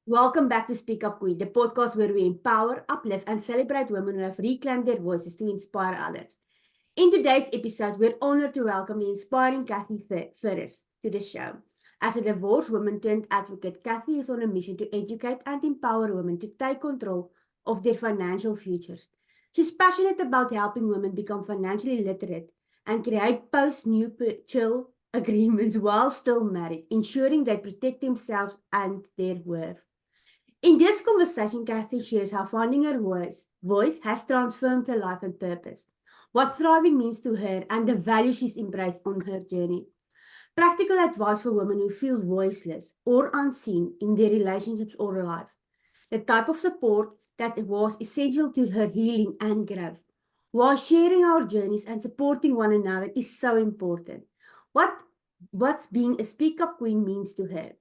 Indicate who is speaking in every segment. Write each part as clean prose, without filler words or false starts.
Speaker 1: Welcome back to Speak Up Queen, the podcast where we empower, uplift, and celebrate women who have reclaimed their voices to inspire others. In today's episode, we're honored to welcome the inspiring Ferris to the show. As a divorced woman turned advocate, Kathy is on a mission to educate and empower women to take control of their financial futures. She's passionate about helping women become financially literate and create post-nuptial agreements while still married, ensuring they protect themselves and their worth. In this conversation, Kathy shares how finding her voice has transformed her life and purpose, what thriving means to her, and the values she's embraced on her journey. Practical advice for women who feel voiceless or unseen in their relationships or life. The type of support that was essential to her healing and growth. While sharing our journeys and supporting one another is so important. What what's being a speak up queen means to her.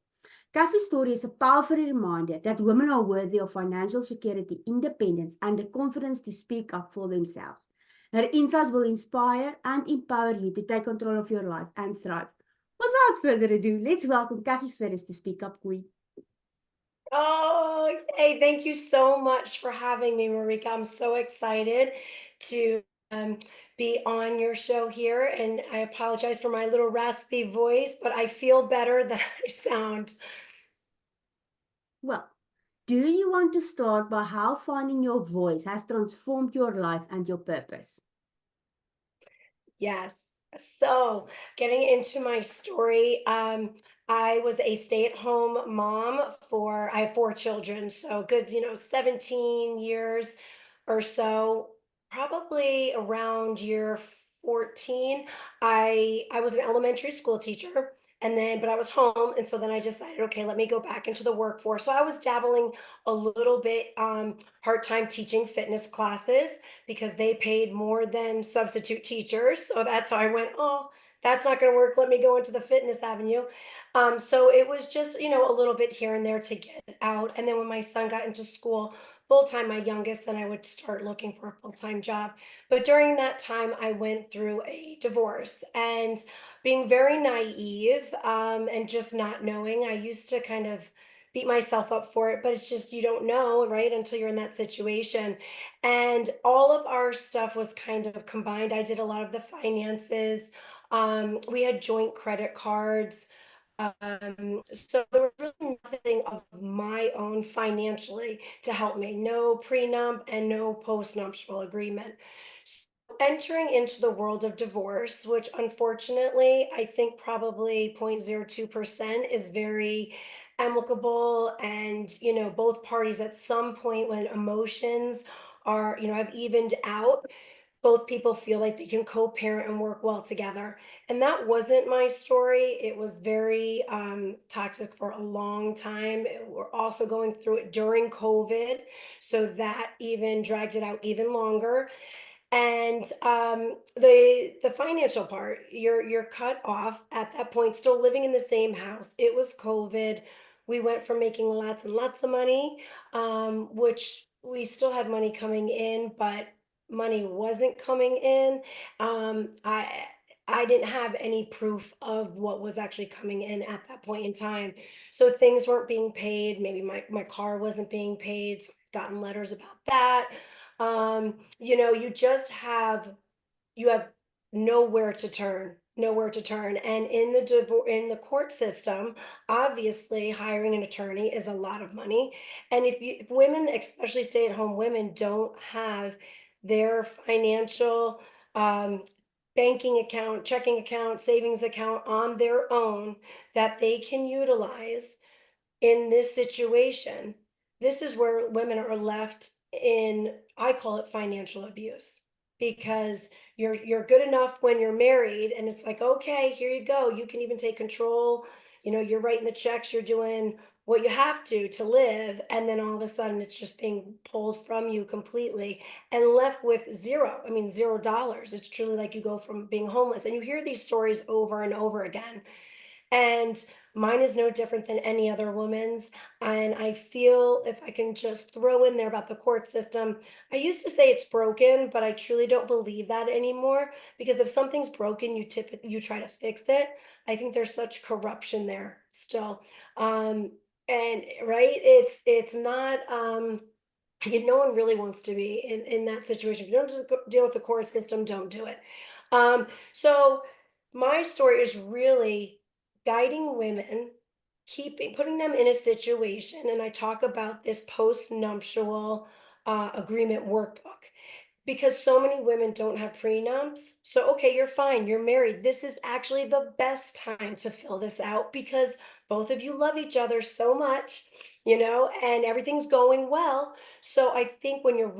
Speaker 1: Kathy's story is a powerful reminder that women are worthy of financial security, independence, and the confidence to speak up for themselves. Her insights will inspire and empower you to take control of your life and thrive. Without further ado, let's welcome Kathy Ferris to Speak Up Queen.
Speaker 2: Oh, hey, thank you so much for having me, Marika. I'm so excited to be on your show here. And I apologize for my little raspy voice, but I feel better than I sound.
Speaker 1: Well, do you want to start by how finding your voice has transformed your life and your purpose?
Speaker 2: Yes. So, getting into my story, I was a stay-at-home mom I have four children, so good, 17 years or so, probably around year 14, I was an elementary school teacher and then but I was home and so then I decided, okay, let me go back into the workforce. So I was dabbling a little bit part-time teaching fitness classes because they paid more than substitute teachers. So that's how I went, oh, that's not going to work. Let me go into the fitness avenue. So it was just, a little bit here and there to get out. And then when my son got into school full time, my youngest, then I would start looking for a full time job. But during that time, I went through a divorce and being very naive and just not knowing, I used to kind of beat myself up for it, but it's just you don't know, right, until you're in that situation. And all of our stuff was kind of combined. I did a lot of the finances. We had joint credit cards. So there was really nothing of my own financially to help me. No prenup and no postnuptial agreement. So entering into the world of divorce, which unfortunately I think probably 0.02% is very amicable, and both parties at some point when emotions are have evened out, both people feel like they can co-parent and work well together. And that wasn't my story. It was very toxic for a long time. We're also going through it during COVID, so that even dragged it out even longer. And the financial part, you're cut off at that point, still living in the same house. It was COVID. We went from making lots and lots of money, which we still had money coming in, but money wasn't coming in. I didn't have any proof of what was actually coming in at that point in time. So things weren't being paid. Maybe my car wasn't being paid. So I've gotten letters about that. You just you have nowhere to turn, nowhere to turn. And in the court system, obviously hiring an attorney is a lot of money. And if women, especially stay-at-home women, don't have their financial um, banking account, checking account, savings account on their own that they can utilize in this situation, this is where women are left in, I call it financial abuse, because you're good enough when you're married and it's like, okay, here you go. You can even take control. You're writing the checks, you're doing what you have to live, and then all of a sudden it's just being pulled from you completely and left with zero. I mean, $0. It's truly like you go from being homeless, and you hear these stories over and over again. And mine is no different than any other woman's. And I feel if I can just throw in there about the court system, I used to say it's broken, but I truly don't believe that anymore, because if something's broken, you try to fix it. I think there's such corruption there still. And right, it's not no one really wants to be in that situation. If you don't deal with the court system, don't do it. So my story is really guiding women, keeping putting them in a situation, and I talk about this post-nuptial agreement workbook because so many women don't have prenups. So, okay, you're fine, you're married. This is actually the best time to fill this out because both of you love each other so much, and everything's going well. So I think when you're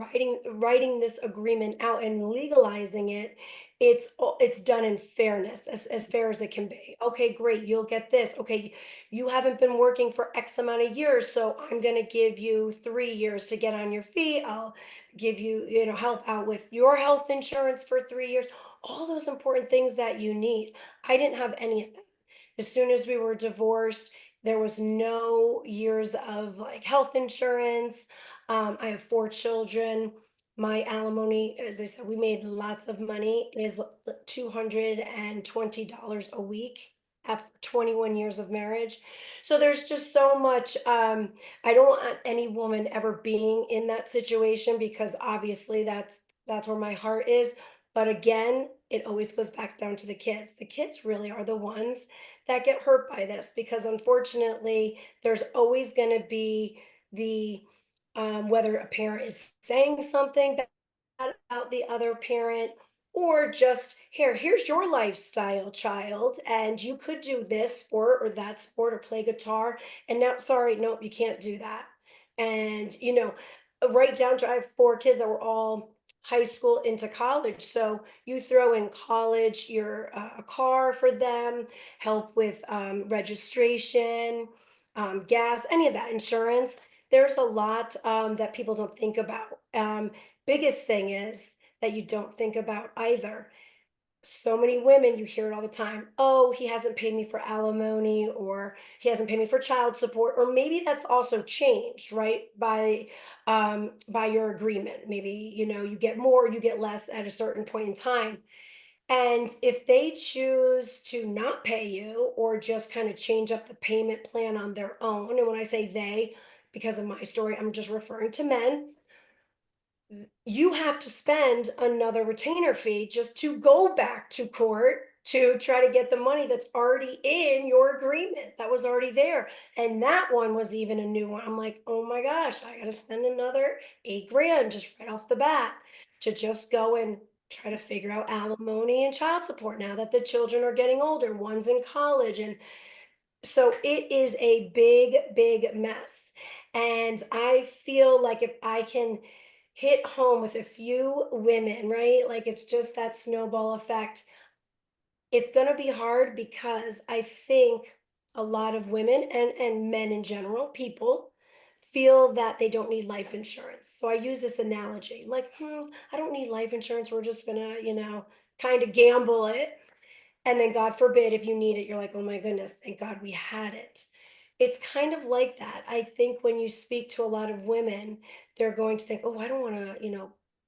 Speaker 2: writing this agreement out and legalizing it, it's done in fairness, as fair as it can be. Okay, great, you'll get this. Okay, you haven't been working for X amount of years, so I'm going to give you 3 years to get on your feet. I'll give you, help out with your health insurance for 3 years, all those important things that you need. I didn't have any of that. As soon as we were divorced, there was no years of like health insurance. I have 4 children. My alimony, as I said, we made lots of money, is $220 a week after 21 years of marriage. So there's just so much. I don't want any woman ever being in that situation because obviously that's where my heart is. But again, it always goes back down to the kids. The kids really are the ones that get hurt by this because unfortunately, there's always going to be the whether a parent is saying something bad about the other parent or just here's your lifestyle, child, and you could do this sport or that sport or play guitar, and now sorry, nope, you can't do that. And right down to I have 4 kids that were all high school into college, so you throw in college, your a car for them, help with registration, gas, any of that, insurance. There's a lot that people don't think about. Biggest thing is that you don't think about either. So many women, you hear it all the time. Oh, he hasn't paid me for alimony, or he hasn't paid me for child support, or maybe that's also changed, right? By your agreement. Maybe, you get more, you get less at a certain point in time. And if they choose to not pay you or just kind of change up the payment plan on their own, and when I say they, because of my story, I'm just referring to men, you have to spend another retainer fee just to go back to court to try to get the money that's already in your agreement that was already there. And that one was even a new one. I'm like, oh my gosh, I got to spend another 8 grand just right off the bat to just go and try to figure out alimony and child support now that the children are getting older. One's in college, and so it is a big, big mess. And I feel like if I can hit home with a few women, right? Like it's just that snowball effect. It's going to be hard because I think a lot of women and men in general, people feel that they don't need life insurance. So I use this analogy like, I don't need life insurance. We're just going to, kind of gamble it. And then God forbid if you need it, you're like, "Oh my goodness, thank God we had it." It's kind of like that. I think when you speak to a lot of women, they're going to think, "Oh, I don't wanna,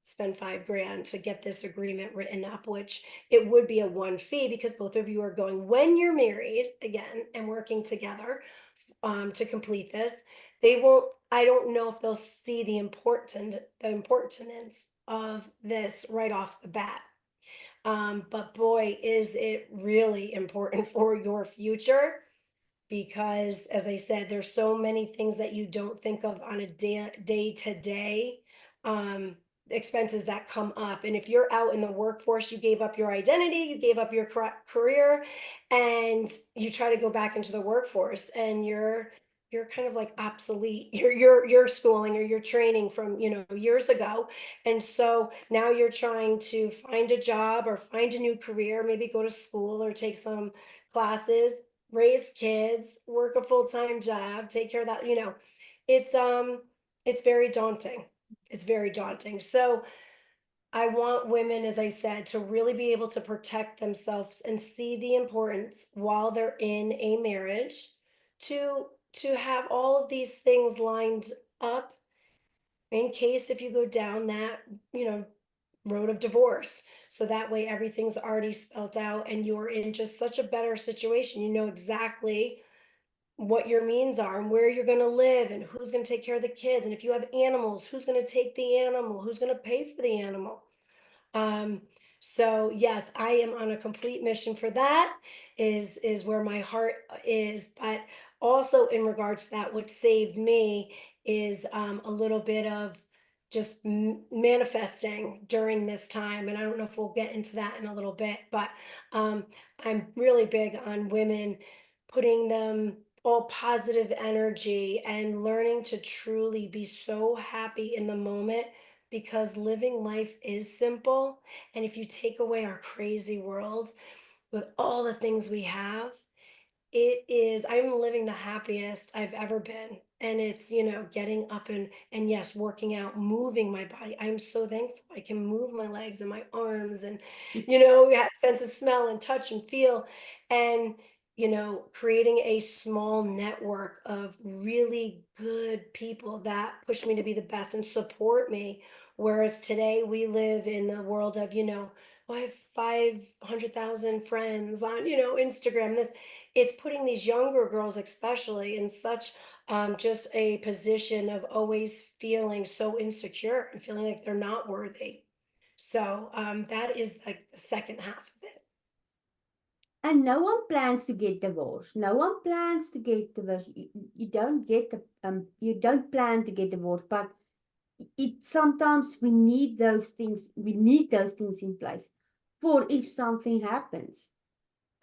Speaker 2: spend 5 grand to get this agreement written up," which it would be a one fee because both of you are going when you're married, again, and working together, to complete this. They won't I don't know if they'll see the importance of this right off the bat. But boy, is it really important for your future because, as I said, there's so many things that you don't think of on a day to day expenses that come up. And if you're out in the workforce, you gave up your identity, you gave up your career, and you try to go back into the workforce, and you're kind of like obsolete. Your schooling or your training from years ago, and so now you're trying to find a job or find a new career, maybe go to school or take some classes, raise kids, work a full-time job, take care of that, it's very daunting. It's very daunting. So I want women, as I said, to really be able to protect themselves and see the importance while they're in a marriage to have all of these things lined up in case if you go down that, you know, road of divorce. So that way everything's already spelt out and you're in just such a better situation. You know exactly what your means are and where you're going to live and who's going to take care of the kids. And if you have animals, who's going to take the animal? Who's going to pay for the animal? Um, so yes, I am on a complete mission for that is where my heart is. But also in regards to that, what saved me is a little bit of just manifesting during this time. And I don't know if we'll get into that in a little bit, but um, I'm really big on women putting them all positive energy and learning to truly be so happy in the moment because living life is simple. And if you take away our crazy world with all the things we have, I'm living the happiest I've ever been. And it's, getting up and yes, working out, moving my body. I'm so thankful I can move my legs and my arms and, we have sense of smell and touch and feel. And, creating a small network of really good people that push me to be the best and support me. Whereas today we live in the world of, oh, I have 500,000 friends on, Instagram. It's putting these younger girls especially in such just a position of always feeling so insecure and feeling like they're not worthy. So that is like the second half of it.
Speaker 1: And no one plans to get divorced. No one plans to get divorced. You don't get the you don't plan to get divorced, but it sometimes we need those things. We need those things in place for if something happens.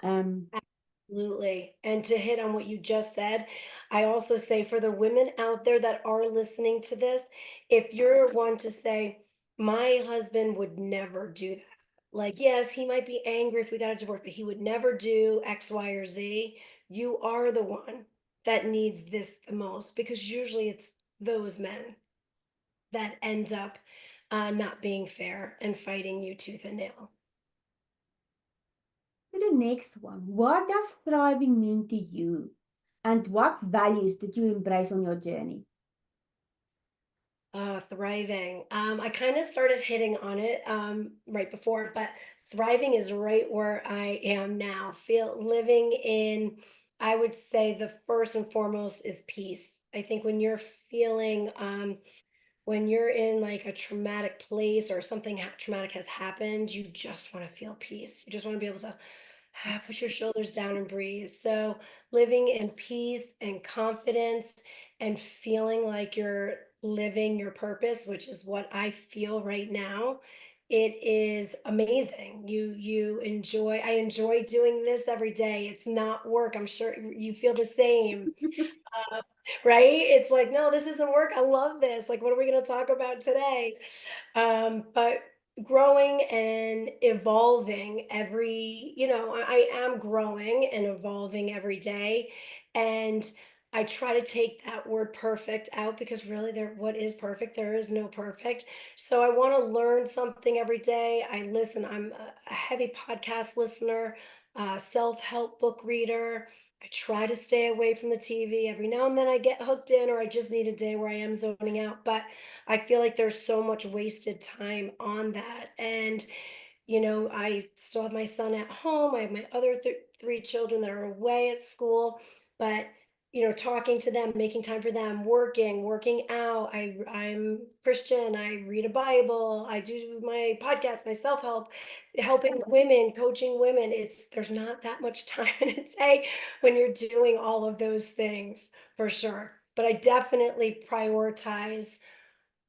Speaker 1: Um,
Speaker 2: Absolutely. And to hit on what you just said, I also say for the women out there that are listening to this, if you're one to say, my husband would never do that. Like, yes, he might be angry if we got a divorce, but he would never do X, Y, or Z. You are the one that needs this the most because usually it's those men that end up not being fair and fighting you tooth and nail.
Speaker 1: to the next one. What does thriving mean to you? And what values did you embrace on your journey?
Speaker 2: Thriving. I kind of started hitting on it right before, but thriving is right where I am now. Feel living in, I would say the first and foremost is peace. I think when you're feeling, when you're in like a traumatic place or something traumatic has happened, you just want to feel peace. You just want to be able to put your shoulders down and breathe. So, living in peace and confidence and feeling like you're living your purpose, which is what I feel right now. It is amazing. I enjoy doing this every day. It's not work. I'm sure you feel the same. Right? It's like, no, this isn't work. I love this. Like, what are we going to talk about today? But growing and evolving I am growing and evolving every day. And I try to take that word perfect out because really what is perfect? There is no perfect. So I want to learn something every day. I'm a heavy podcast listener, self-help book reader. I try to stay away from the TV. Every now and then I get hooked in, or I just need a day where I am zoning out. But I feel like there's so much wasted time on that. And, I still have my son at home. I have my other three children that are away at school. But, talking to them, making time for them, working out. I'm Christian. I read a Bible. I do my podcast, my self help, helping women, coaching women. There's not that much time in a day when you're doing all of those things for sure. But I definitely prioritize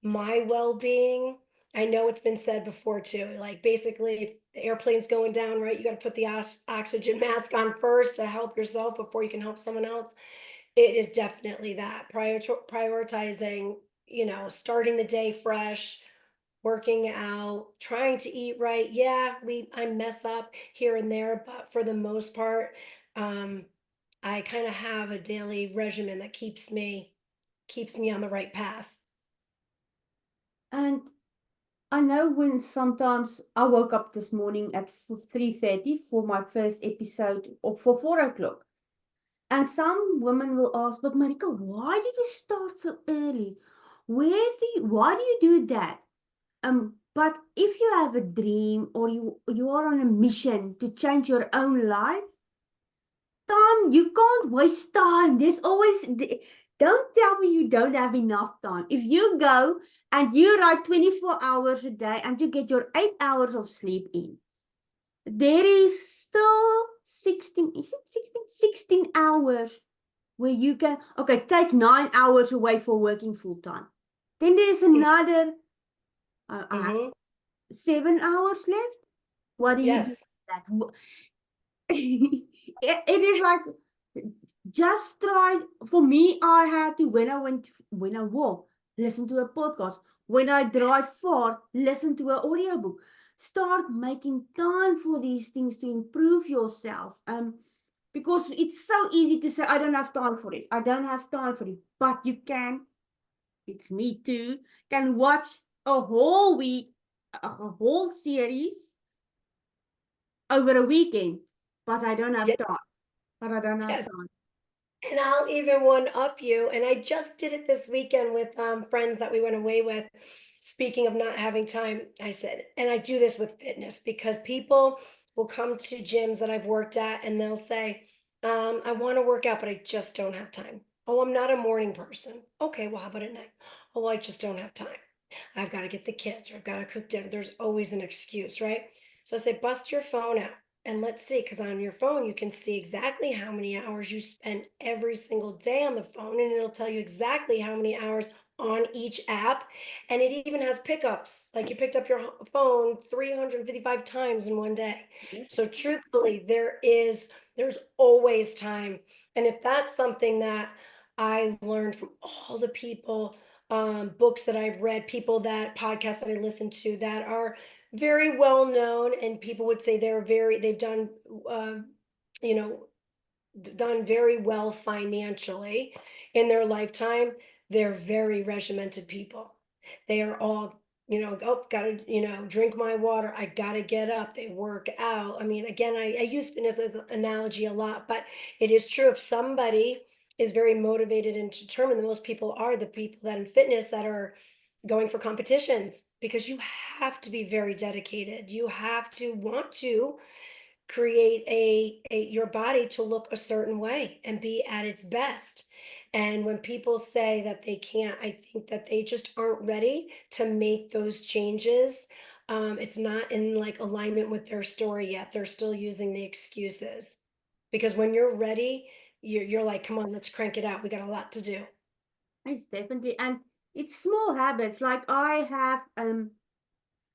Speaker 2: my well-being. I know it's been said before too, like basically if the airplane's going down, right, you got to put the oxygen mask on first to help yourself before you can help someone else. It is definitely that prioritizing, starting the day fresh, working out, trying to eat right. Yeah, I mess up here and there, but for the most part, um, I kind of have a daily regimen that keeps me on the right path.
Speaker 1: And I know when sometimes I woke up this morning at 3:30 for my first episode or for 4 o'clock. And some women will ask, but Marika, why do you start so early? Why do you do that? But if you have a dream or you are on a mission to change your own life, time, you can't waste time. There's always, don't tell me you don't have enough time. If you go and you write 24 hours a day and you get your 8 hours of sleep in, there is still 16, is it 16? 16 hours where you can, okay, take 9 hours away for working full time. Then there's another, I have
Speaker 2: Mm-hmm.
Speaker 1: 7 hours left. What do you do
Speaker 2: Yes.
Speaker 1: with that? It is like, just try. For me, I had to, when I walk, listen to a podcast. When I drive far, listen to an audiobook. Start making time for these things to improve yourself. Because it's so easy to say, I don't have time for it. I don't have time for it. But you can, it's me too, can watch a whole week, a whole series over a weekend. But I don't have
Speaker 2: Ye
Speaker 1: time. But I don't have
Speaker 2: yes.
Speaker 1: time.
Speaker 2: And I'll even one up you, and I just did it this weekend with, friends that we went away with. Speaking of not having time, I said and I do this with fitness because people will come to gyms that I've worked at and they'll say, "I wanna work out, but I just don't have time." "Oh, I'm not a morning person." "Okay, well, how about at night?" "Oh, I just don't have time. I've gotta get the kids or I've gotta cook dinner." There's always an excuse, right? So I say, "Bust your phone out and let's see, because on your phone, you can see exactly how many hours you spend every single day on the phone, and it'll tell you exactly how many hours on each app. And it even has pickups, like you picked up your phone 355 times in one day. So truthfully, there's always time. And if that's something that I learned from all the people, books that I've read, people that podcasts that I listen to that are very well known, and people would say they've done, you know, done very well financially in their lifetime. They're very regimented people. They are all, oh, gotta, drink my water. I gotta get up. They work out. I mean, again, I use fitness as an analogy a lot, but it is true. If somebody is very motivated and determined, the most people are the people that in fitness that are going for competitions because you have to be very dedicated. You have to want to create your body to look a certain way and be at its best. And when people say that they can't, I think that they just aren't ready to make those changes. It's not in like alignment with their story yet. They're still using the excuses because when you're ready, you're like, come on, let's crank it out. We got a lot to do.
Speaker 1: It's definitely, and it's small habits. Like I have, and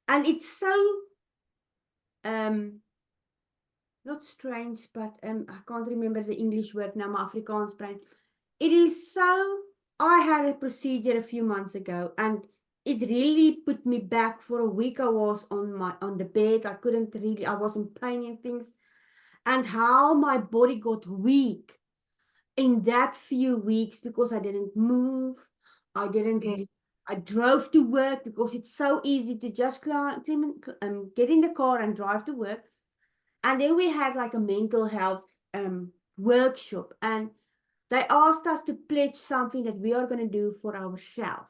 Speaker 1: it's so, um, not strange, but I can't remember the English word now. My Afrikaans brain. It is so. I had a procedure a few months ago, and it really put me back for a week. I was on the bed. I couldn't really. I was in pain and things, and how my body got weak in that few weeks because I didn't move. I didn't.
Speaker 2: Mm.
Speaker 1: I drove to work because it's so easy to just get in the car and drive to work. And then we had like a mental health workshop, and they asked us to pledge something that we are going to do for ourselves.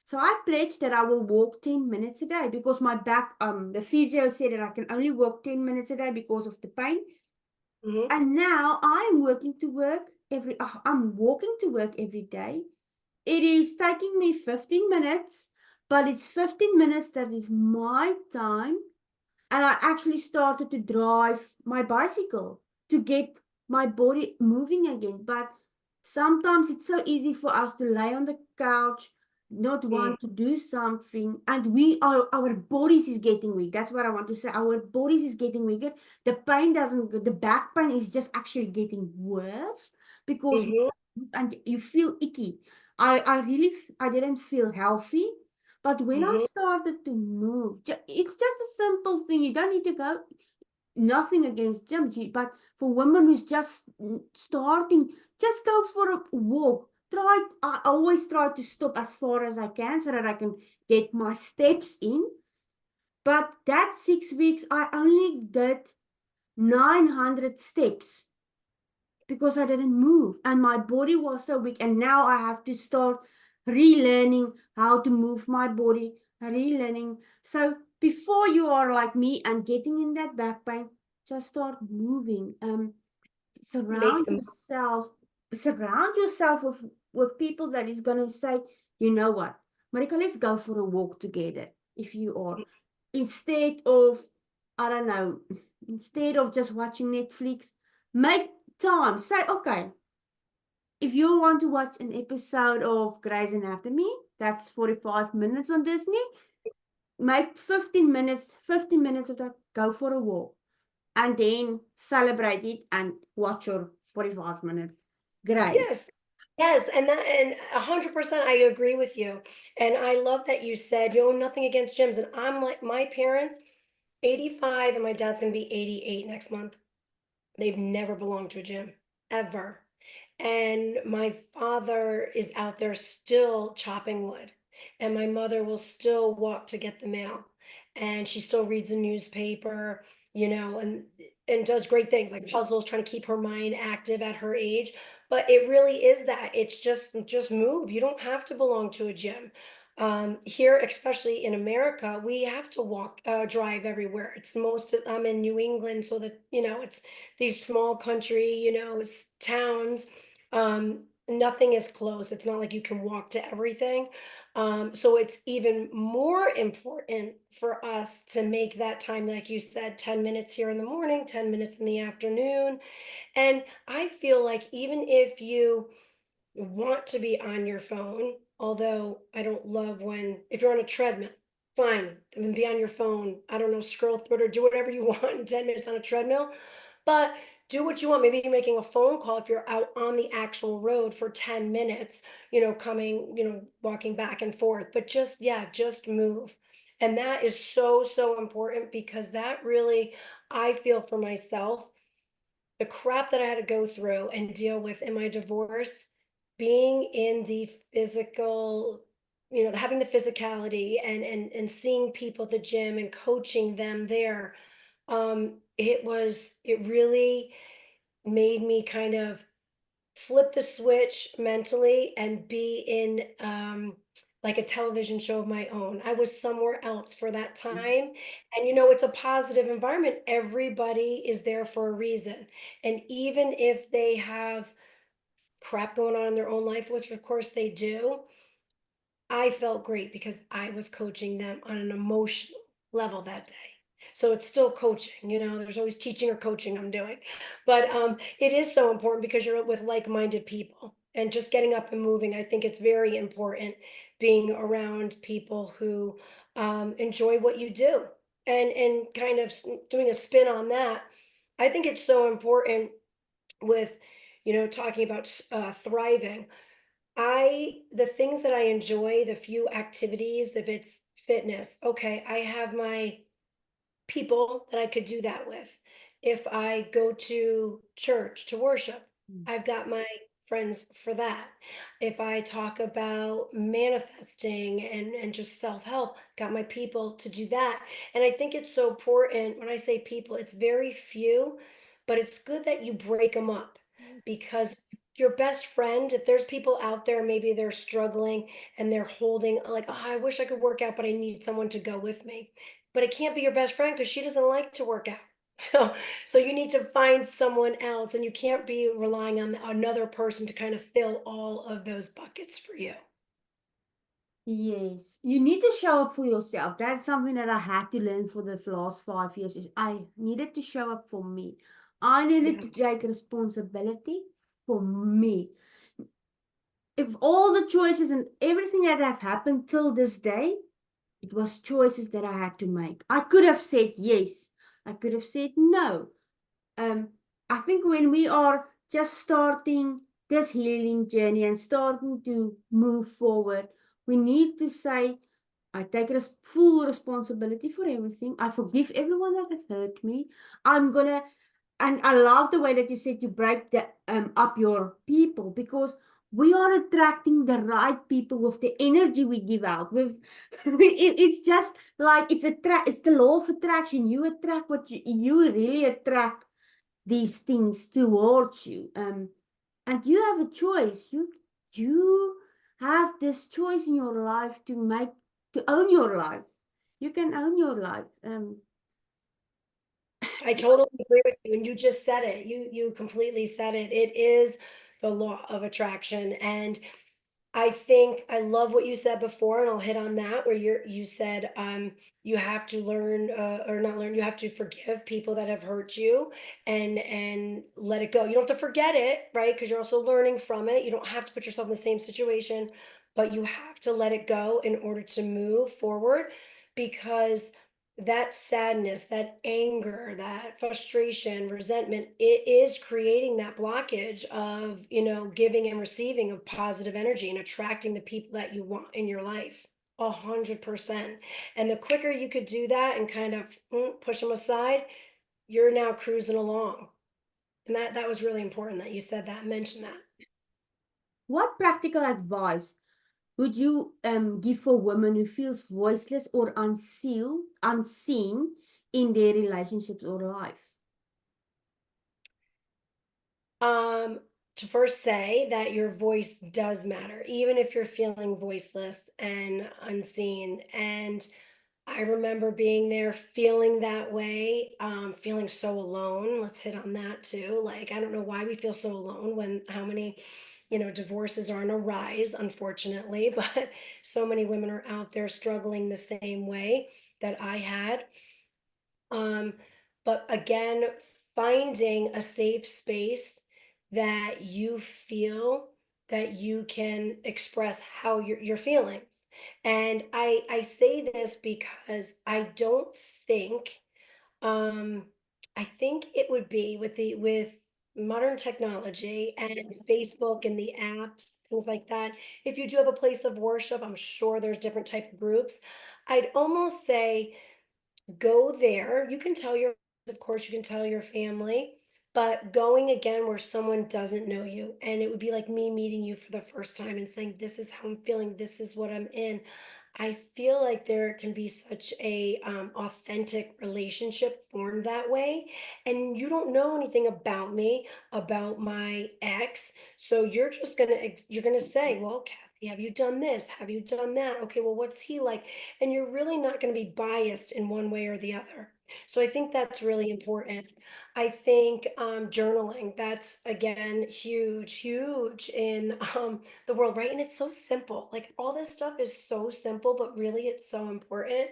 Speaker 1: So I pledged that I will walk 10 minutes a day because my back, the physio said that I can only walk 10 minutes a day because of the pain.
Speaker 2: Hmm.
Speaker 1: And now I'm working to work I'm walking to work every day. It is taking me 15 minutes, but it's 15 minutes that is my time, and I actually started to drive my bicycle to get my body moving again. But sometimes it's so easy for us to lay on the couch, not
Speaker 2: Mm.
Speaker 1: want to do something, and we are our bodies is getting weak. That's what I want to say. Our bodies is getting weaker. The pain doesn't. The back pain is just actually getting worse because
Speaker 2: Hmm.
Speaker 1: and you feel icky. I really I didn't feel healthy, but when I
Speaker 2: Hmm.
Speaker 1: started to move, it's just a simple thing. You don't need to go, nothing against gym, but for women who's just starting, just go for a walk. I always try to stop as far as I can so that I can get my steps in. But that 6 weeks, I only did 900 steps because I didn't move and my body was so weak. And now I have to start relearning how to move my body, relearning. So before you are like me and getting in that back pain, just start moving.
Speaker 2: Make
Speaker 1: surround
Speaker 2: them.
Speaker 1: yourself, surround yourself with people that is gonna say, you know what, Marika, let's go for a walk together. If you are, instead of, I don't know, instead of just watching Netflix, make time. Say, okay, if you want to watch an episode of Grey's Anatomy, that's 45 minutes on Disney, make 15 minutes of that, go for a walk, and then celebrate it and watch your 45-minute Grace.
Speaker 2: Yes. Yes, and that and 100% I agree with you. And I love that you said, nothing against gyms. And I'm like my parents, 85, and my dad's gonna be 88 next month. They've never belonged to a gym, ever. And my father is out there still chopping wood, and my mother will still walk to get the mail, and she still reads the newspaper, and does great things like puzzles, trying to keep her mind active at her age. But it really is that it's just move. You don't have to belong to a gym. Here, especially in America, we have to drive everywhere. I'm in New England, so that it's these small country, towns. Nothing is close. It's not like you can walk to everything. So it's even more important for us to make that time, like you said, 10 minutes here in the morning, 10 minutes in the afternoon. And I feel like even if you want to be on your phone, although I don't love if you're on a treadmill, fine, then be on your phone. I don't know, scroll through it or do whatever you want in 10 minutes on a treadmill. But do what you want. Maybe you're making a phone call if you're out on the actual road for 10 minutes, walking back and forth. But yeah, just move. And that is so, so important because that really, I feel for myself, the crap that I had to go through and deal with in my divorce, being in the physical, having the physicality and seeing people at the gym and coaching them there, it really made me kind of flip the switch mentally and be in like a television show of my own. I was somewhere else for that time. And it's a positive environment. Everybody is there for a reason. And even if they have crap going on in their own life, which of course they do, I felt great because I was coaching them on an emotional level that day. So it's still coaching, there's always teaching or coaching I'm doing. But it is so important because you're with like-minded people and just getting up and moving. I think it's very important being around people who enjoy what you do and kind of doing a spin on that. I think it's so important with, talking about thriving. The things that I enjoy, the few activities, if it's fitness, okay, I have my people that I could do that with. If I go to church to worship,
Speaker 1: Mm.
Speaker 2: I've got my friends for that. If I talk about manifesting and just self-help, got my people to do that. And I think it's so important when I say people, it's very few, but it's good that you break them up because your best friend, if there's people out there, maybe they're struggling and they're holding like, oh, I wish I could work out, but I need someone to go with me, but it can't be your best friend because she doesn't like to work out. So, so you need to find someone else, and you can't be relying on another person to kind of fill all of those buckets for you.
Speaker 1: Yes, you need to show up for yourself. That's something that I had to learn for the last 5 years. Is I needed to show up for me. I needed
Speaker 2: Yeah.
Speaker 1: to take responsibility for me. If all the choices and everything that have happened till this day, it was choices that I had to make. I could have said yes. I could have said no. Um, I think when we are just starting this healing journey and starting to move forward, we need to say, I take full responsibility for everything. I forgive everyone that have hurt me. I'm gonna, and I love the way that you said you break up your people, because we are attracting the right people with the energy we give out. With it's just like it's the law of attraction. You attract what you really attract these things towards you. And you have a choice. You have this choice in your life to own your life. You can own your life.
Speaker 2: I totally agree with you, and you just said it. You completely said it. It is the law of attraction, and I think I love what you said before, and I'll hit on that where you said you have to learn or not learn, you have to forgive people that have hurt you and let it go. You don't have to forget it, right? Because you're also learning from it. You don't have to put yourself in the same situation, but you have to let it go in order to move forward because that sadness, that anger, that frustration, resentment, it is creating that blockage of, giving and receiving of positive energy and attracting the people that you want in your life. 100%. And the quicker you could do that and kind of push them aside, you're now cruising along. And that was really important that you said that, mentioned that.
Speaker 1: What practical advice would you give for women who feels voiceless or unseen in their relationships or life?
Speaker 2: Um, to first say that your voice does matter, even if you're feeling voiceless and unseen. And I remember being there feeling that way, feeling so alone. Let's hit on that too. Like, I don't know why we feel so alone when how many, divorces are on a rise, unfortunately, but so many women are out there struggling the same way that I had. Um, but again, finding a safe space that you feel that you can express how your feelings. And I say this because I don't think I think it would be with modern technology and Facebook and the apps, things like that. If you do have a place of worship, I'm sure there's different type of groups. I'd almost say go there. You can tell your, of course, you can tell your family, but going again where someone doesn't know you, and it would be like me meeting you for the first time and saying, "This is how I'm feeling. This is what I'm in." I feel like there can be such a authentic relationship formed that way, and you don't know anything about me, about my ex, so you're gonna say, "Well, Kathy, have you done this? Have you done that? Okay, well, what's he like?" And you're really not going to be biased in one way or the other. So I think that's really important. I think journaling, that's again huge, huge in the world, right? And it's so simple. Like all this stuff is so simple, but really it's so important.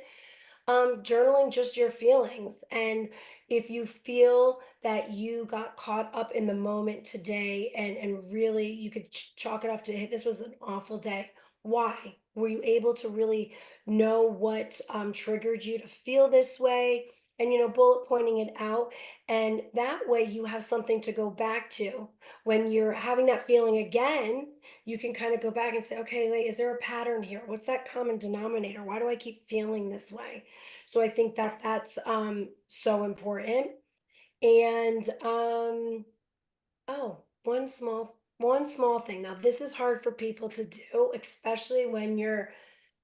Speaker 2: Journaling just your feelings. And if you feel that you got caught up in the moment today and really you could chalk it off to, hey, this was an awful day. Why? Were you able to really know what triggered you to feel this way? And, bullet pointing it out. And that way you have something to go back to. When you're having that feeling again, you can kind of go back and say, okay, wait, is there a pattern here? What's that common denominator? Why do I keep feeling this way? So I think that that's so important. And oh, one small thing. Now this is hard for people to do, especially when you're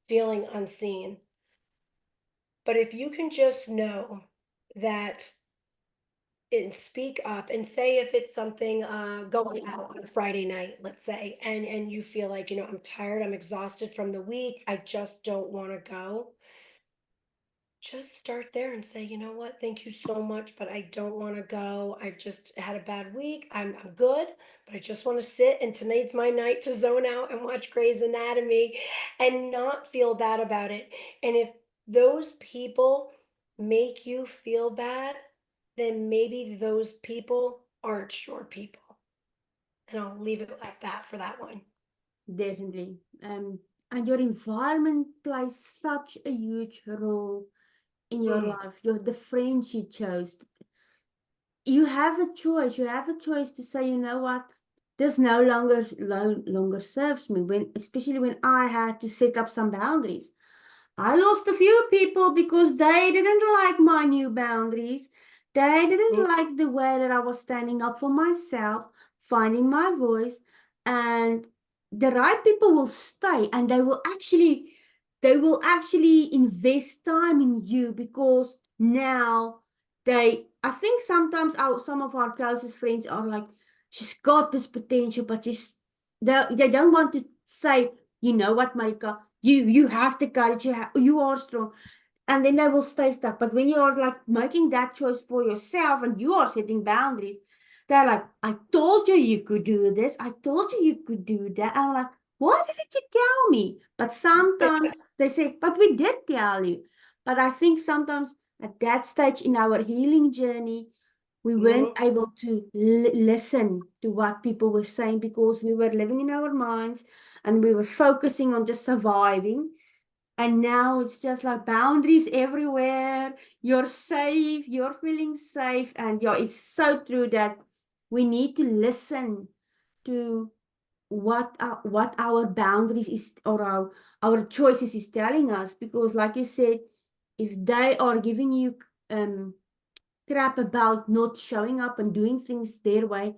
Speaker 2: feeling unseen. But if you can just know that and speak up and say if it's something going out on a Friday night, let's say, and you feel like, I'm tired, I'm exhausted from the week, I just don't want to go. Just start there and say, you know what, thank you so much, but I don't want to go. I've just had a bad week. I'm good, but I just want to sit. And tonight's my night to zone out and watch Grey's Anatomy and not feel bad about it. And if those people make you feel bad, then maybe those people aren't your people. And I'll leave it at that for that one.
Speaker 1: Definitely. And your environment plays such a huge role in your
Speaker 2: Mm,
Speaker 1: life. The friends you chose. You have a choice. You have a choice to say, you know what, this no longer serves me. Especially when I had to set up some boundaries. I lost a few people because they didn't like my new boundaries. They didn't
Speaker 2: mm,
Speaker 1: like the way that I was standing up for myself, finding my voice, and the right people will stay and they will actually invest time in you because now I think sometimes some of our closest friends are like, she's got this potential, but they don't want to say, you know what, Marika, you have the courage, you are strong. and then they will stay stuck. But when you are like making that choice for yourself and you are setting boundaries, they're like, I told you you could do this. I told you you could do that. And I'm like, why didn't you tell me? But sometimes they say, but we did tell you. But I think sometimes at that stage in our healing journey, we weren't
Speaker 2: Mhm.
Speaker 1: able to listen to what people were saying because we were living in our minds and we were focusing on just surviving. And now it's just like boundaries everywhere. You're safe, you're feeling safe. And yeah, it's so true that we need to listen to what our boundaries is or our choices is telling us. Because like you said, if they are giving you um crap about not showing up and doing things their way,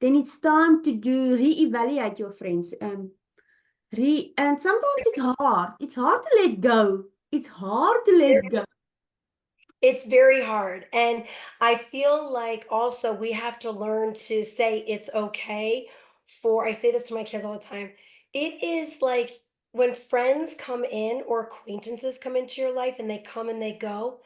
Speaker 1: then it's time to do reevaluate your friends. And sometimes it's hard. It's hard to let go. It's hard to let go.
Speaker 2: It's very hard, and I feel like also we have to learn to say it's okay for I say this to my kids all the time. It is like when friends come in or acquaintances come into your life and they come and they go,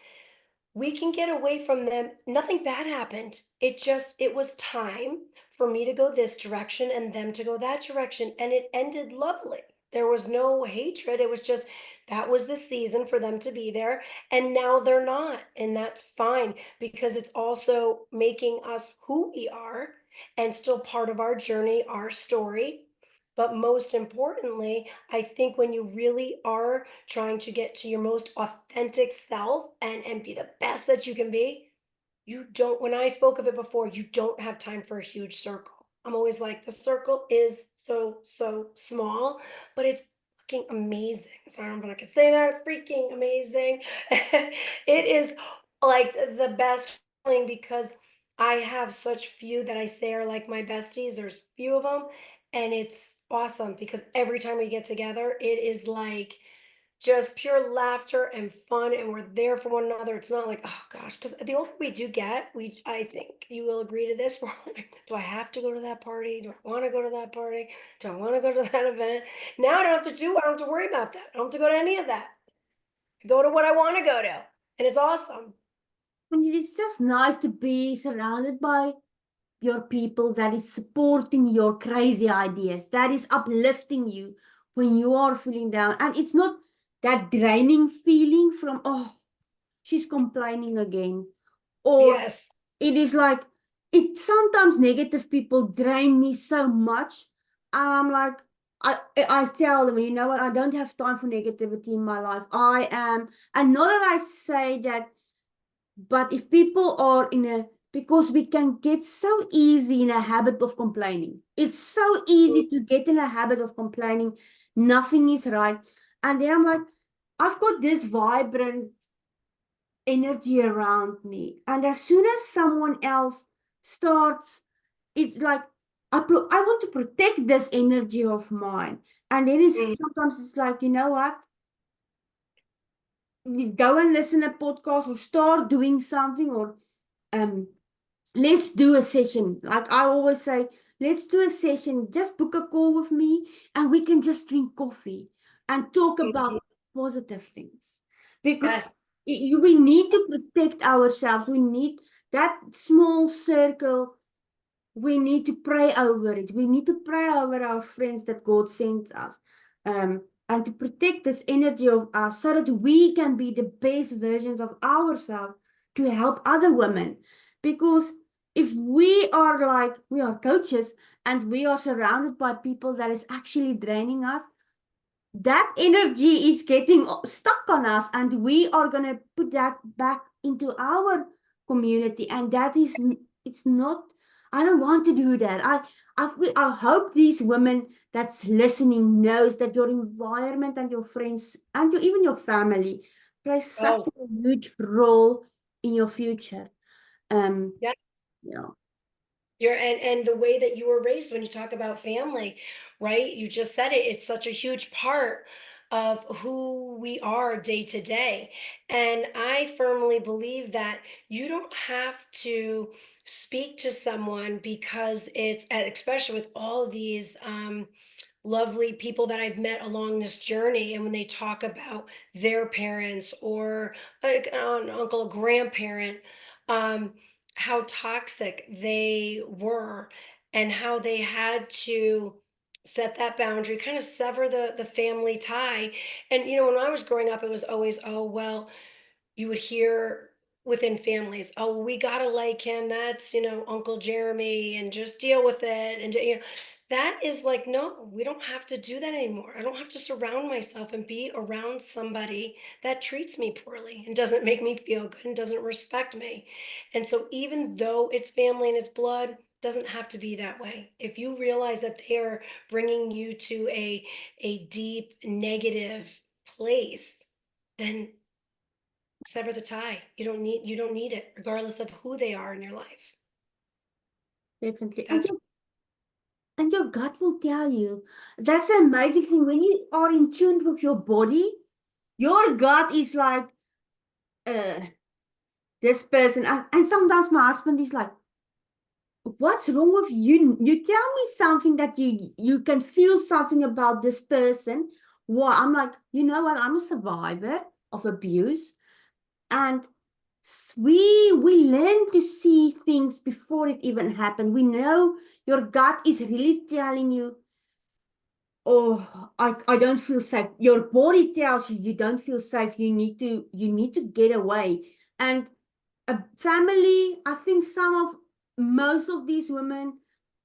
Speaker 2: we can get away from them. Nothing bad happened. It was time for me to go this direction and them to go that direction. And it ended lovely. There was no hatred. It was just that was the season for them to be there. And now they're not. And that's fine because it's also making us who we are and still part of our journey, our story. But most importantly, I think when you really are trying to get to your most authentic self and be the best that you can be, you don't when I spoke of it before, you don't have time for a huge circle. I'm always like, the circle is so small, but it's fucking amazing. Sorry, I don't know if I can say that. Freaking amazing. It is like the best feeling because I have such few that I say are like my besties. There's few of them, and it's awesome because every time we get together, it is like just pure laughter and fun, and we're there for one another. It's not like, oh gosh, because the older we do get, I think you will agree to this. We're like, do I have to go to that party? Do I want to go to that party? Do I want to go to that event? Now I don't have to worry about that. I don't have to go to any of that. I go to what I want to go to. And it's awesome.
Speaker 1: And it's just nice to be surrounded by your people that is supporting your crazy ideas, that is uplifting you when you are feeling down. And it's not that draining feeling from, oh, she's complaining again. Or
Speaker 2: Yes.
Speaker 1: it is like, it sometimes negative people drain me so much. And I'm like, I tell them, you know what, I don't have time for negativity in my life. I am, and not that I say that, but if people are in a, because we can get so easy in a habit of complaining. It's so
Speaker 2: Mm,
Speaker 1: easy to get in a habit of complaining. Nothing is right. And then I'm like, I've got this vibrant energy around me. And as soon as someone else starts, it's like, I want to protect this energy of mine. And then it's
Speaker 2: mm,
Speaker 1: sometimes it's like, you know what? You go and listen to a podcast or start doing something or um let's do a session. Like I always say, let's do a session. Just book a call with me and we can just drink coffee and talk
Speaker 2: mhm.
Speaker 1: about positive things. Because
Speaker 2: Yes.
Speaker 1: we need to protect ourselves. We need that small circle. We need to pray over it. We need to pray over our friends that God sends us. And to protect this energy of us so that we can be the best versions of ourselves to help other women. Because if we are like, we are coaches and we are surrounded by people that is actually draining us, that energy is getting stuck on us and we are going to put that back into our community and that is it's not. I don't want to do that. I hope these women that's listening knows that your environment and your friends and even your family play such
Speaker 2: Oh,
Speaker 1: a huge role in your future. um
Speaker 2: yeah.
Speaker 1: you know
Speaker 2: You're and the way that you were raised when you talk about family, right? You just said it. It's such a huge part of who we are day to day. And I firmly believe that you don't have to speak to someone because it's especially with all these lovely people that I've met along this journey, and when they talk about their parents or an uncle, a grandparent, um, how toxic they were, and how they had to set that boundary, kind of sever the family tie. And when I was growing up, it was always, oh well, you would hear within families, oh, we gotta like him. That's, Uncle Jeremy, and just deal with it. And, that is like, no, we don't have to do that anymore. I don't have to surround myself and be around somebody that treats me poorly and doesn't make me feel good and doesn't respect me. And so, even though it's family and it's blood, doesn't have to be that way. If you realize that they are bringing you to a deep negative place, then sever the tie. You don't need it, regardless of who they are in your life.
Speaker 1: Definitely.
Speaker 2: That's
Speaker 1: And your gut will tell you. That's the amazing thing. When you are in tune with your body, your gut is like, uh, this person. And sometimes my husband is like, what's wrong with you? You tell me something that you can feel something about this person. Well, I'm like, you know what? I'm a survivor of abuse. And we learn to see things before it even happened. We know your gut is really telling you, oh, I don't feel safe. Your body tells you you don't feel safe. You need to get away. And a family, I think most of these women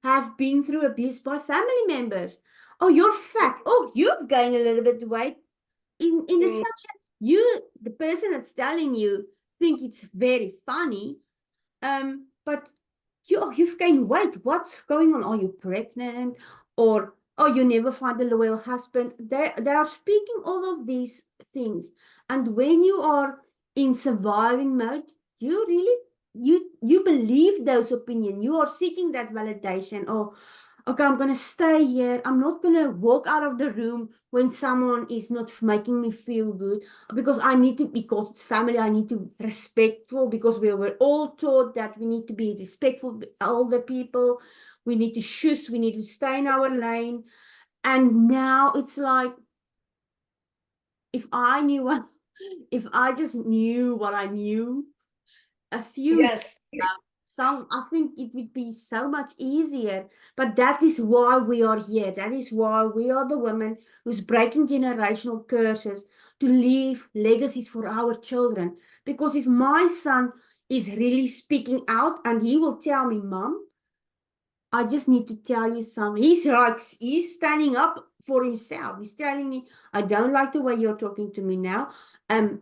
Speaker 1: have been through abuse by family members. Oh, you're fat. Oh, you've gained a little bit of weight. In a
Speaker 2: mm,
Speaker 1: such a, you, the person that's telling you, think it's very funny. But you've gained weight. What's going on? Are you pregnant? Or, oh, you never find a loyal husband. They are speaking all of these things. And when you are in surviving mode, you really you believe those opinions. You are seeking that validation. Or, okay, I'm gonna stay here. I'm not gonna walk out of the room when someone is not making me feel good, because I need to, because it's family, I need to be respectful, because we were all taught that we need to be respectful of older people. We need to shush, we need to stay in our lane. And now it's like, if I knew what, if I just knew what I knew a few,
Speaker 2: yes.
Speaker 1: I think it would be so much easier. But that is why we are here. That is why we are the women who's breaking generational curses to leave legacies for our children. Because if my son is really speaking out and he will tell me, Mom, I just need to tell you something. He's standing up for himself. He's telling me, I don't like the way you're talking to me now. Um,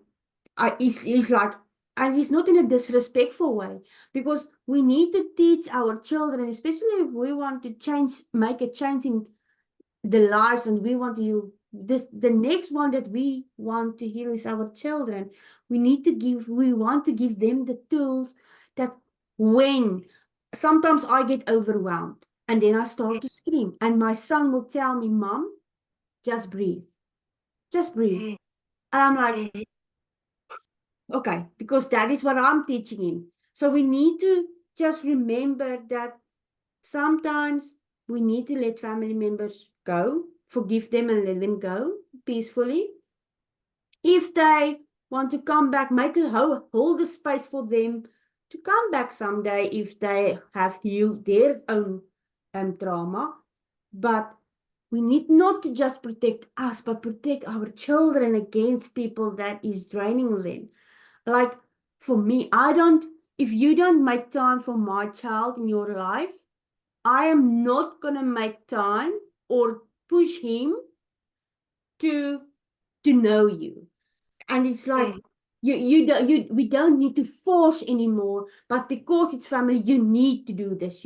Speaker 1: he's like, and he's not in a disrespectful way, because we need to teach our children, especially if we want to make a change in the lives, and we want to heal. The next one that we want to heal is our children. We want to give them the tools that, when sometimes I get overwhelmed and then I start to scream, and my son will tell me, Mom, just breathe, just breathe.
Speaker 2: Mhm,
Speaker 1: And I'm like,
Speaker 2: mhm,
Speaker 1: okay, because that is what I'm teaching him. So we need to just remember that sometimes we need to let family members go, forgive them and let them go peacefully. If they want to come back, hold the space for them to come back someday if they have healed their own trauma. But we need not to just protect us, but protect our children against people that is draining them. Like, for me, if you don't make time for my child in your life, I am not gonna make time or push him to know you. And it's like,
Speaker 2: mhm.
Speaker 1: we don't need to force anymore, but because it's family, you need to do this.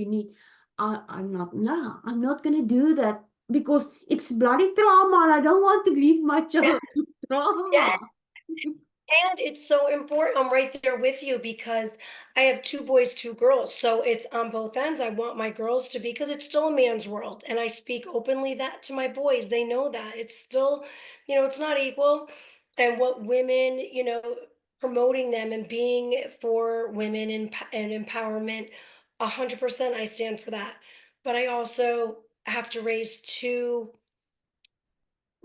Speaker 1: I'm not gonna do that, because it's bloody trauma, and I don't want to leave my
Speaker 2: Yeah,
Speaker 1: child with
Speaker 2: yeah.
Speaker 1: trauma.
Speaker 2: And it's so important. I'm right there with you because I have two boys, two girls. So it's on both ends. I want my girls to be, because it's still a man's world. And I speak openly that to my boys. They know that. It's still, it's not equal. And what women, promoting them and being for women and empowerment, 100% I stand for that. But I also have to raise two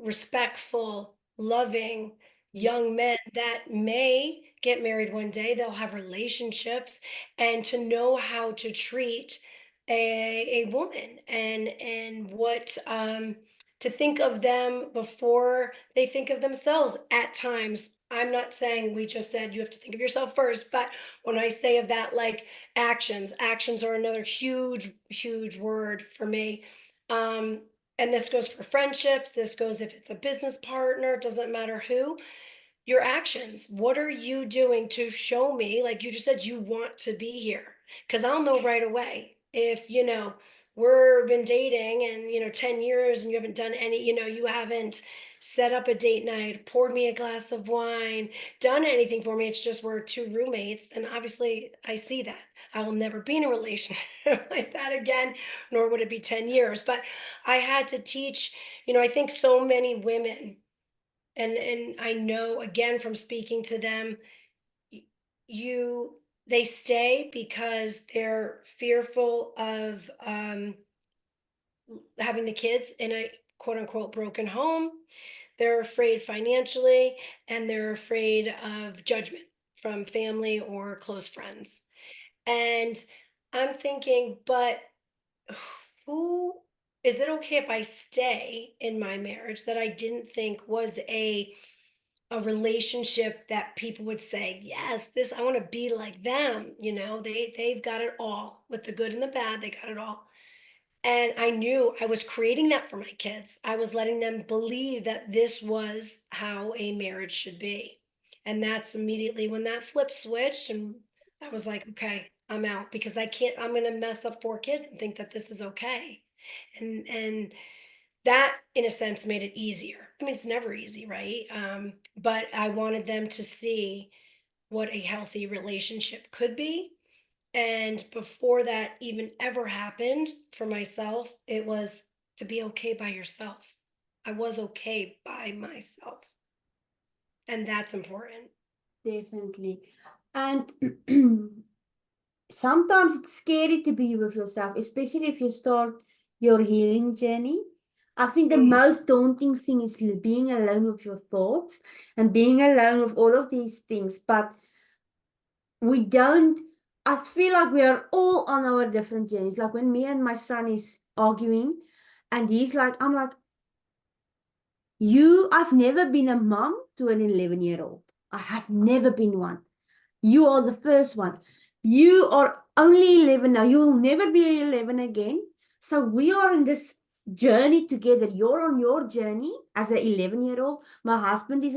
Speaker 2: respectful, loving young men that may get married one day. They'll have relationships, and to know how to treat a woman, and what to think of them before they think of themselves at times. I'm not saying, we just said you have to think of yourself first, but when I say of that, like actions are another huge, huge word for me. Um, and this goes for friendships, this goes if it's a business partner, it doesn't matter who. Your actions. What are you doing to show me, like you just said, you want to be here? Because I'll know right away if, we're been dating and, 10 years and you haven't done any, you haven't set up a date night, poured me a glass of wine, done anything for me. It's just we're two roommates. And obviously I see that. I will never be in a relationship like that again, nor would it be 10 years. But I had to teach, I think so many women, and I know again from speaking to them, y- you they stay because they're fearful of having the kids in a quote unquote broken home. They're afraid financially, and they're afraid of judgment from family or close friends. And I'm thinking, but who is it okay if I stay in my marriage that I didn't think was a relationship that people would say, yes, this, I want to be like them. They've got it all, with the good and the bad, they got it all. And I knew I was creating that for my kids. I was letting them believe that this was how a marriage should be. And that's immediately when that flip switched, and I was like, okay, I'm out, because I can't, I'm going to mess up four kids and think that this is okay. And that in a sense made it easier. I mean, it's never easy, right? But I wanted them to see what a healthy relationship could be. And before that even ever happened for myself, it was to be okay by yourself. I was okay by myself. And that's important.
Speaker 1: Definitely. And sometimes it's scary to be with yourself, especially if you start your healing journey. I think the
Speaker 2: Mhm.
Speaker 1: most daunting thing is being alone with your thoughts and being alone with all of these things. But we don't, I feel like we are all on our different journeys. Like when me and my son is arguing, and he's like, I'm like, I've never been a mom to an 11-year-old. I have never been one. You are the first one. You are only 11 now. You will never be 11 again. So we are in this journey together. You're on your journey as an 11-year-old. My husband is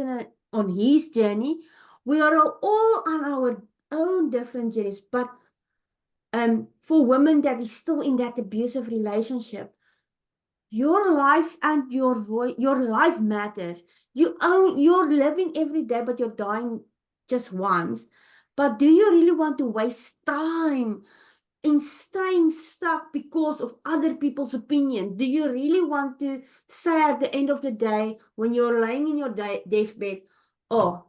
Speaker 1: on his journey. We are all on our own different journeys. But for women that is still in that abusive relationship, your life and your voice, your life matters. You're living every day, but you're dying just once. But do you really want to waste time in staying stuck because of other people's opinion? Do you really want to say at the end of the day, when you're laying in your deathbed, oh,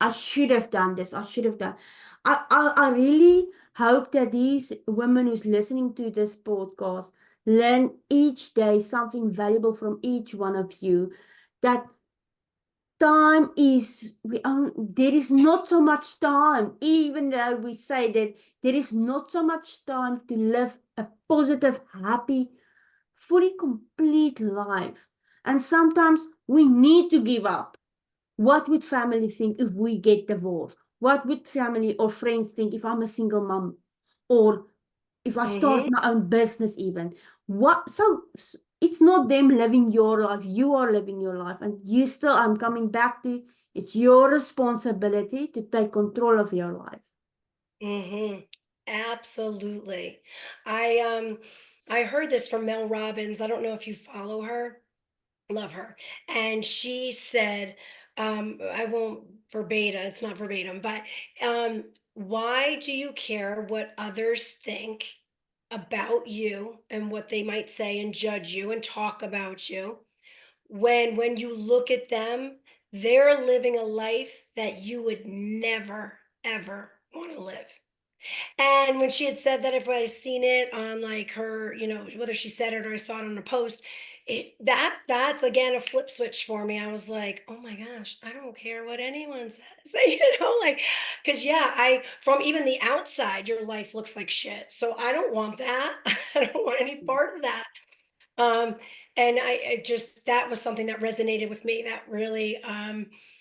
Speaker 1: I should have done this. I should have done. I really hope that these women who's listening to this podcast learn each day something valuable from each one of you. That time is there is not so much time, even though we say that there is not so much time to live a positive, happy, fully complete life. And sometimes we need to give up. What would family think if we get divorced? What would family or friends think if I'm a single mom? Or if I start
Speaker 2: Hmm.
Speaker 1: my own business even? It's not them living your life. You are living your life. And you still, I'm coming back to, it's your responsibility to take control of your life.
Speaker 2: Hmm. Absolutely. I heard this from Mel Robbins. I don't know if you follow her. Love her. And she said, I won't verbatim, it's not verbatim, but why do you care what others think about you and what they might say and judge you and talk about you, when you look at them, they're living a life that you would never ever want to live. And when she had said that, if I seen it on like her, whether she said it or I saw it on a post, That's again a flip switch for me. I was like, "Oh my gosh, I don't care what anyone says." Like, because yeah, I from even the outside, your life looks like shit. So I don't want that. I don't want any part of that. Um, and I just that was something that resonated with me that really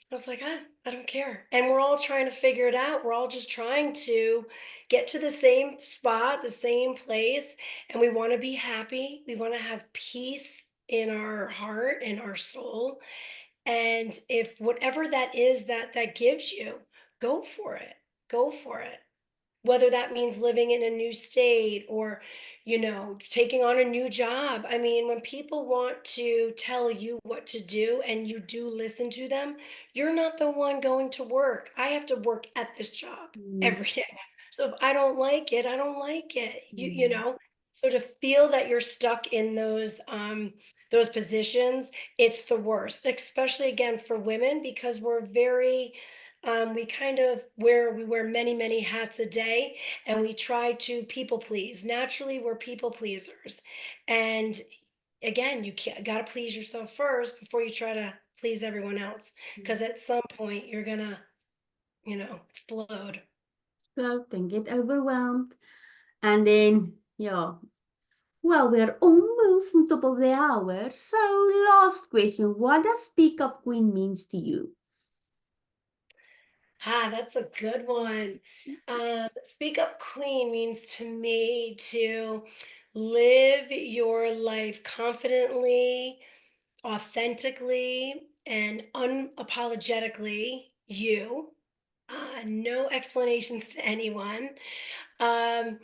Speaker 2: I was like, I don't care. And we're all trying to figure it out. We're all just trying to get to the same spot, the same place, and we want to be happy. We want to have peace in our heart and our soul. And if whatever that is that gives you, go for it. Go for it, whether that means living in a new state or taking on a new job. I mean, when people want to tell you what to do and you do listen to them, you're not the one going to work. I have to work at this job
Speaker 1: Mm,
Speaker 2: every day. So if I don't like it, I don't like it. You
Speaker 1: mm,
Speaker 2: know so to feel that you're stuck in those positions, it's the worst, especially again for women, because we're very we kind of wear many, many hats a day, and we try to people please. Naturally, we're people pleasers. And again, you got to please yourself first before you try to please everyone else.
Speaker 1: mm.
Speaker 2: Because at some point, you're going to, explode.
Speaker 1: Explode and get overwhelmed. And then, yeah. Well, we're almost on top of the hour. So, last question. What does Speak Up Queen means to you?
Speaker 2: That's a good one. Speak Up Queen means to me to live your life confidently, authentically, and unapologetically you. No explanations to anyone. Um,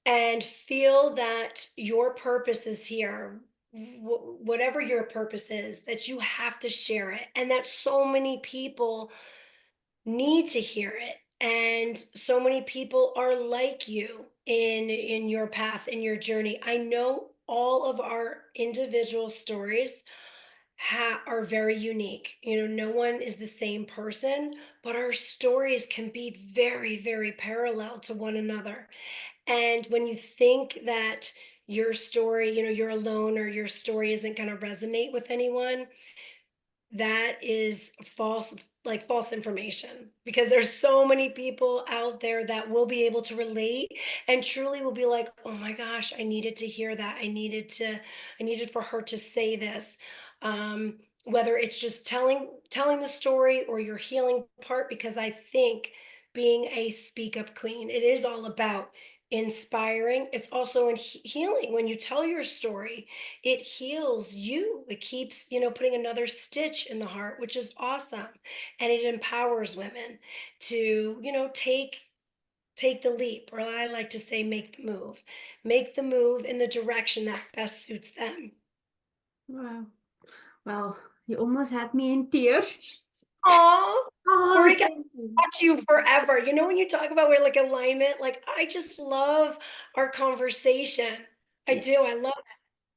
Speaker 2: and feel that your purpose is here. Whatever your purpose is, that you have to share it, and that so many people need to hear it, and so many people are like you in your path, in your journey. I know all of our individual stories are very unique. No one is the same person, but our stories can be very, very parallel to one another. And when you think that your story, you're alone, or your story isn't going to resonate with anyone, that is false, like false information, because there's so many people out there that will be able to relate and truly will be like, oh my gosh, I needed to hear that. I needed for her to say this. Whether it's just telling the story or your healing part, because I think being a speak up queen, it is all about inspiring. It's also in healing. When you tell your story, it heals you. It keeps, putting another stitch in the heart, which is awesome. And it empowers women to, take the leap, or I like to say, make the move. Make the move in the direction that best suits them.
Speaker 1: Wow. Well, you almost had me in tears.
Speaker 2: Oh,
Speaker 1: Oh,
Speaker 2: Marika,
Speaker 1: thank you.
Speaker 2: watch you forever. When you talk about we're like alignment, like I just love our conversation. I
Speaker 1: Yeah.
Speaker 2: do. I love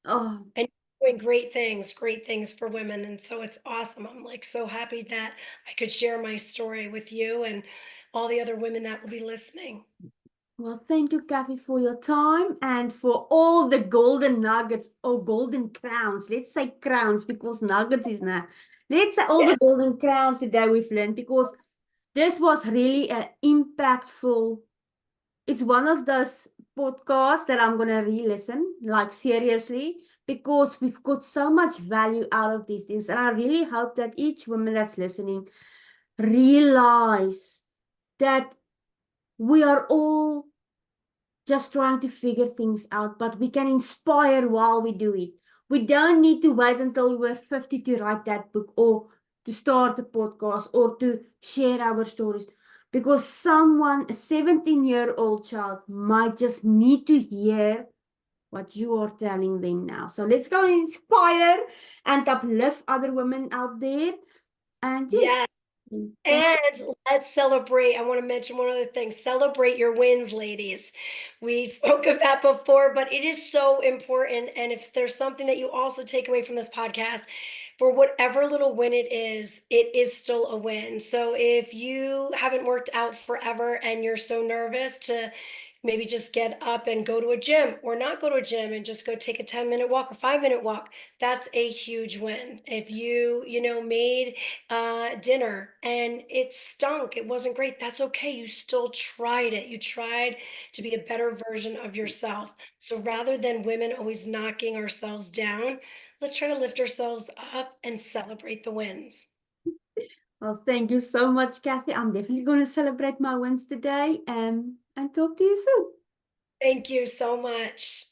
Speaker 1: Oh,
Speaker 2: and you're doing great things for women. And so it's awesome. I'm like so happy that I could share my story with you and all the other women that will be listening.
Speaker 1: well, thank you, Kathy, for your time and for all the golden nuggets or golden crowns. Let's say crowns because nuggets is not. Let's say all
Speaker 2: Yeah.
Speaker 1: the golden crowns that we've learned because this was really an impactful. It's one of those podcasts that I'm gonna re-listen, like seriously, because we've got so much value out of these things. And I really hope that each woman that's listening realize that we are all just trying to figure things out, but we can inspire while we do it. We don't need to wait until we're 50 to write that book or to start a podcast or to share our stories. Because someone, a 17-year-old child, might just need to hear what you are telling them now. So let's go and inspire and uplift other women out there. And yes,
Speaker 2: Yeah.
Speaker 1: thank
Speaker 2: And let's celebrate. I want to mention one other thing. Celebrate your wins, ladies. We spoke of that before, but it is so important. And if there's something that you also take away from this podcast, for whatever little win it is still a win. So if you haven't worked out forever and you're so nervous to maybe just get up and go to a gym or not go to a gym and just go take a 10-minute walk or 5-minute walk. That's a huge win. If made dinner and it stunk, it wasn't great, that's okay. You still tried it. You tried to be a better version of yourself. So rather than women always knocking ourselves down, let's try to lift ourselves up and celebrate the wins.
Speaker 1: Well, thank you so much, Kathy. I'm definitely going to celebrate my wins today and talk to you soon.
Speaker 2: Thank you so much.